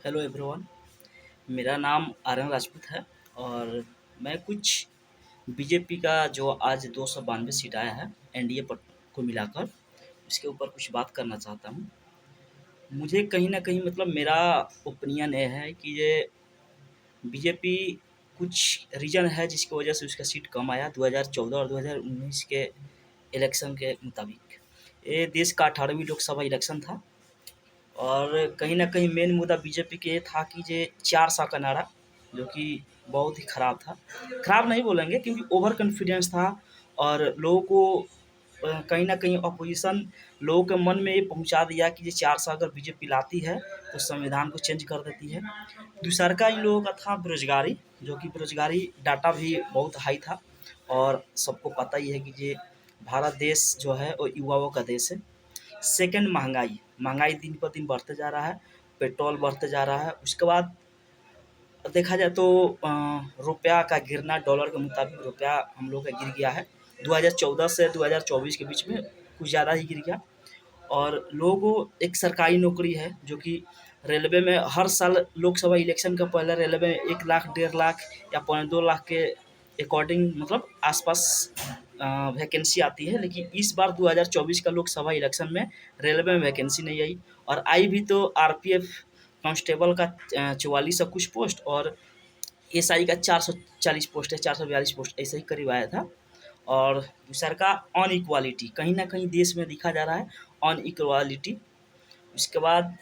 Hello everyone. मेरा नाम आर्यन राजपूत है और मैं कुछ बीजेपी का जो आज 292 सीट आया है एनडीए पर को मिलाकर, इसके ऊपर कुछ बात करना चाहता हूँ। मुझे कहीं न कहीं मतलब मेरा ओपिनियन ये है कि ये बीजेपी कुछ रीज़न है जिसकी वजह से उसका सीट कम आया 2014 और 2019 के इलेक्शन के मुताबिक। ये देश का 18वीं लोकसभा इलेक्शन था और कहीं न कहीं मेन मुद्दा बीजेपी के ये था कि ये 400 का नारा, जो कि बहुत ही ख़राब था। ख़राब नहीं बोलेंगे क्योंकि ओवर कॉन्फिडेंस था और लोगों को कहीं न कहीं अपोज़िशन लोगों के मन में ये पहुँचा दिया कि ये 400 अगर बीजेपी लाती है, तो संविधान को चेंज कर देती है। दूसरा इन लोगों का था बेरोज़गारी, जो कि बेरोज़गारी डाटा भी बहुत हाई था और सबको पता ही है कि ये भारत देश जो है वो युवाओं का देश है। सेकंड महंगाई, महंगाई दिन पर दिन बढ़ते जा रहा है, पेट्रोल बढ़ते जा रहा है। उसके बाद देखा जाए तो रुपया का गिरना, डॉलर के मुताबिक रुपया हम लोग का गिर गया है। 2014 से 2024 के बीच में कुछ ज़्यादा ही गिर गया और लोगों को एक सरकारी नौकरी है जो कि रेलवे में हर साल लोकसभा इलेक्शन का पहले रेलवे में 1 लाख, 1.5 लाख या पौने 2 लाख के अकॉर्डिंग मतलब आस-पास वैकेंसी आती है। लेकिन इस बार 2024 का लोकसभा इलेक्शन में रेलवे में वैकेंसी नहीं आई और आई भी तो आरपीएफ कांस्टेबल का 44 कुछ पोस्ट और एसआई का 440 पोस्ट है, 442 पोस्ट ऐसे ही करीब आया था। और दूसरा का अनइक्वालिटी कहीं न कहीं देश में दिखा जा रहा है, अनइक्वालिटी। उसके बाद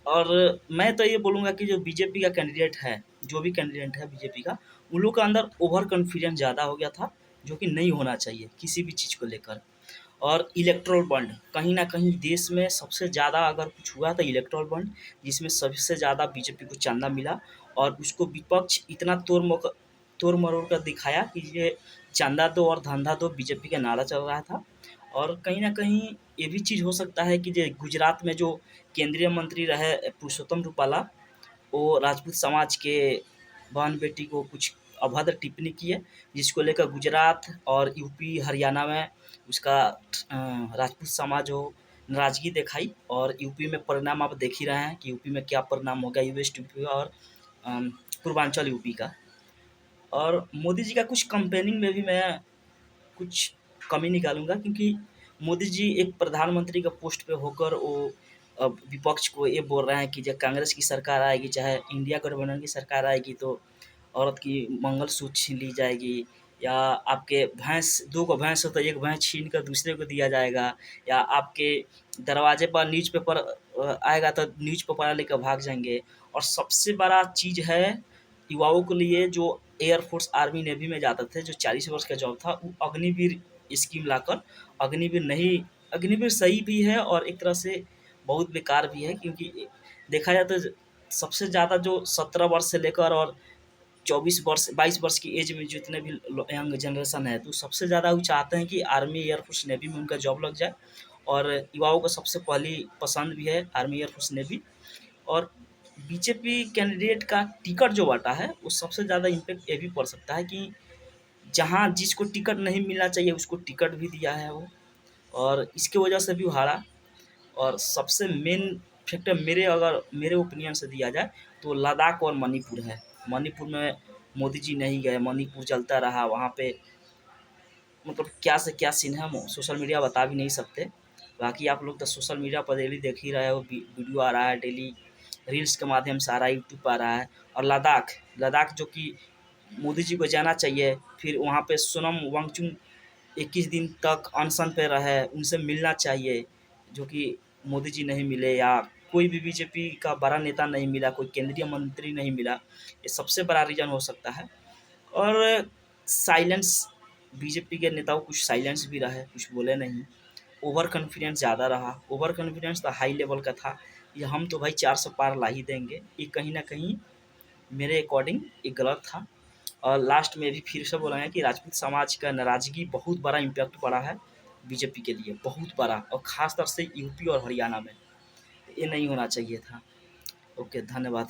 और मैं तो ये बोलूँगा कि जो बीजेपी का कैंडिडेट है, जो भी कैंडिडेट है बीजेपी का, उन लोग के अंदर ओवर कॉन्फिडेंस ज़्यादा हो गया था, जो कि नहीं होना चाहिए किसी भी चीज़ को लेकर। और इलेक्टोरल बॉन्ड कहीं न कहीं देश में सबसे ज़्यादा अगर कुछ हुआ तो इलेक्टोरल बॉन्ड, जिसमें सबसे ज़्यादा बीजेपी को चंदा मिला और उसको विपक्ष इतना तोड़-मरोड़ कर दिखाया कि ये चंदा दो और धंधा दो बीजेपी का नारा चल रहा था। और कहीं न कहीं ये भी चीज़ हो सकता है कि जे गुजरात में जो केंद्रीय मंत्री रहे पुरुषोत्तम रूपाला, वो राजपूत समाज के बहन-बेटी को कुछ अभद्र टिप्पणी की है, जिसको लेकर गुजरात और यूपी, हरियाणा में उसका राजपूत समाज हो नाराज़गी दिखाई और यूपी में परिणाम आप देख ही रहे हैं कि यूपी में क्या परिणाम हो गया, वेस्ट यूपी का और पूर्वांचल यूपी का। और मोदी जी का कुछ कैम्पेनिंग में भी मैं कुछ कमी निकालूँगा क्योंकि मोदी जी एक प्रधानमंत्री का पोस्ट पे होकर वो विपक्ष को ये बोल रहे हैं कि जब कांग्रेस की सरकार आएगी, चाहे इंडिया गठबंधन की सरकार आएगी तो औरत की मंगलसूत्र छीन ली जाएगी या आपके भैंस 2 को भैंस हो तो 1 भैंस छीन कर दूसरे को दिया जाएगा या आपके दरवाजे पर न्यूज़पेपर आएगा तो न्यूज़पेपर वाला लेकर भाग जाएँगे। और सबसे बड़ा चीज़ है युवाओं के लिए जो एयर फ़ोर्स, आर्मी, नेवी में जाते थे, जो 40 वर्ष का जॉब था, वो अग्निवीर स्कीम लाकर अग्निवीर नहीं, अग्निवीर सही भी है और एक तरह से बहुत बेकार भी है क्योंकि देखा जाए तो सबसे ज़्यादा जो 17 वर्ष से लेकर और 24 वर्ष 22 वर्ष की एज में जितने भी यंग जनरेशन है, तो सबसे ज़्यादा वो चाहते हैं कि आर्मी, एयर फ़ोर्स, नेवी में उनका जॉब लग जाए और युवाओं को सबसे पहली पसंद भी है आर्मी, एयर फ़ोर्स, नेवी। और बीजेपी कैंडिडेट का टिकट जो बाँटा है, वो सबसे ज़्यादा इम्पैक्ट ये भी पड़ सकता है कि जहाँ जिसको टिकट नहीं मिलना चाहिए उसको टिकट भी दिया है वो और इसकी वजह से भी वो हारा। और सबसे मेन फैक्टर मेरे ओपिनियन से दिया जाए तो लद्दाख और मणिपुर है। मणिपुर में मोदी जी नहीं गए, मणिपुर जलता रहा, वहाँ पे मतलब क्या से क्या सीन है हम सोशल मीडिया बता भी नहीं सकते। बाकी आप लोग तो सोशल मीडिया पर डेली देख ही रहे हो, वीडियो आ रहा है डेली, रील्स के माध्यम से आ रहा है, यूट्यूब पर आ रहा है। और लद्दाख लद्दाख जो कि मोदी जी को जाना चाहिए, फिर वहाँ पे सोनम वांगचुक 21 दिन तक अनशन पे रहे, उनसे मिलना चाहिए, जो कि मोदी जी नहीं मिले या कोई भी बीजेपी का बड़ा नेता नहीं मिला, कोई केंद्रीय मंत्री नहीं मिला। ये सबसे बड़ा रीज़न हो सकता है। और साइलेंस, बीजेपी के नेताओं कुछ साइलेंस भी रहे, कुछ बोले नहीं। ओवर कॉन्फिडेंस ज़्यादा रहा, ओवर कॉन्फिडेंस तो हाई लेवल का था, ये हम तो भाई 400 पार ला ही देंगे। ये कहीं न कहीं मेरे अकॉर्डिंग ये गलत था। और लास्ट में भी फिर से बोलेंगे कि राजपूत समाज का नाराज़गी बहुत बड़ा इम्पैक्ट पड़ा है बीजेपी के लिए, बहुत बड़ा और ख़ास तौर से यूपी और हरियाणा में। ये नहीं होना चाहिए था। ओके, धन्यवाद।